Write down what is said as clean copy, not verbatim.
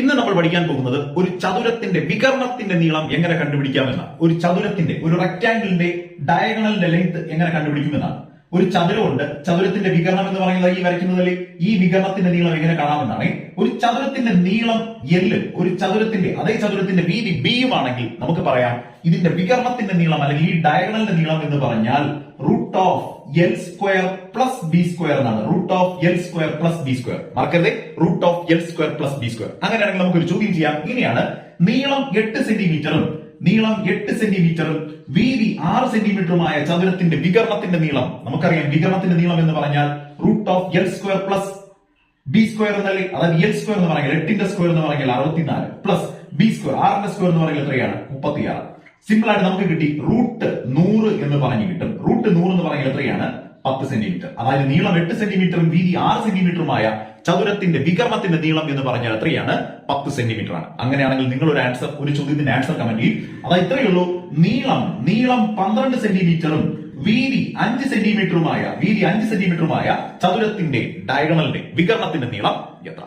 ഇന്ന് നമ്മൾ പഠിക്കാൻ പോകുന്നത് ഒരു ചതുരത്തിന്റെ വികർണത്തിന്റെ നീളം എങ്ങനെ കണ്ടുപിടിക്കാമെന്നാണ്. ഒരു ചതുരത്തിന്റെ ഒരു റെക്ടാംഗിളിന്റെ ഡയഗണലിന്റെ ലെങ്ത് എങ്ങനെ കണ്ടുപിടിക്കുമെന്നാണ്. ഒരു ചതുരമുണ്ട്, ചതുരത്തിന്റെ വികരണം എന്ന് പറയുന്നത് ഈ വരയ്ക്കുന്നതിൽ ഈ വികരണത്തിന്റെ നീളം എങ്ങനെ കാണാമെന്നാണ്. ഒരു ചതുരത്തിന്റെ നീളം എല്ലും ഒരു ചതുരത്തിന്റെ അതേ ചതുരത്തിന്റെ വീതി ബിയും ആണെങ്കിൽ നമുക്ക് പറയാം ഇതിന്റെ വികരണത്തിന്റെ നീളം അല്ലെങ്കിൽ ഈ ഡയഗണലിന്റെ നീളം എന്ന് പറഞ്ഞാൽ root of L square plus B square എന്നാണ്. Root of L square plus B square മറക്കരുത്, root of L square plus B square. അങ്ങനെയാണെങ്കിൽ നമുക്കൊരു ചോദ്യം ചെയ്യാം. ഇങ്ങനെയാണ് നീളം 8 സെന്റിമീറ്ററും വീതി 6 സെന്റിമീറ്ററുമായ ചതുരത്തിന്റെ വികരണത്തിന്റെ നീളം. നമുക്കറിയാം വികരണത്തിന്റെ നീളം എന്ന് പറഞ്ഞാൽ root of L square plus B square എന്നല്ലേ. അതായത് എൽ സ്ക്വയർ എന്ന് പറഞ്ഞാൽ 8ന്റെ സ്ക്വയർ എന്ന് പറഞ്ഞാൽ 64 പ്ലസ് ബി സ്ക്വയർ 6ന്റെ സ്ക്വയർ എന്ന് പറഞ്ഞാൽ എത്രയാണ്? 36. സിമ്പിൾ ആയിട്ട് നമുക്ക് കിട്ടി റൂട്ട് 100 എന്ന് പറഞ്ഞു കിട്ടും. റൂട്ട് 100 എന്ന് പറഞ്ഞാൽ എത്രയാണ്? 10 സെന്റിമീറ്റർ. അതായത് നീളം 8 സെന്റിമീറ്ററും വീതി 6 സെന്റിമീറ്ററുമായ ചതുരത്തിന്റെ വികരണത്തിന്റെ നീളം എന്ന് പറഞ്ഞാൽ എത്രയാണ്? 10 സെന്റിമീറ്റർ ആണ്. അങ്ങനെയാണെങ്കിൽ നിങ്ങൾ ഒരു ചോദ്യത്തിന്റെ ആൻസർ കമന്റ് ചെയ്യും. അതായത് ഇത്രയേ ഉള്ളൂ. നീളം 12 സെന്റിമീറ്ററും വീതി 5 സെന്റിമീറ്ററുമായ ചതുരത്തിന്റെ ഡയഗണലിന്റെ വികരണത്തിന്റെ നീളം എത്ര?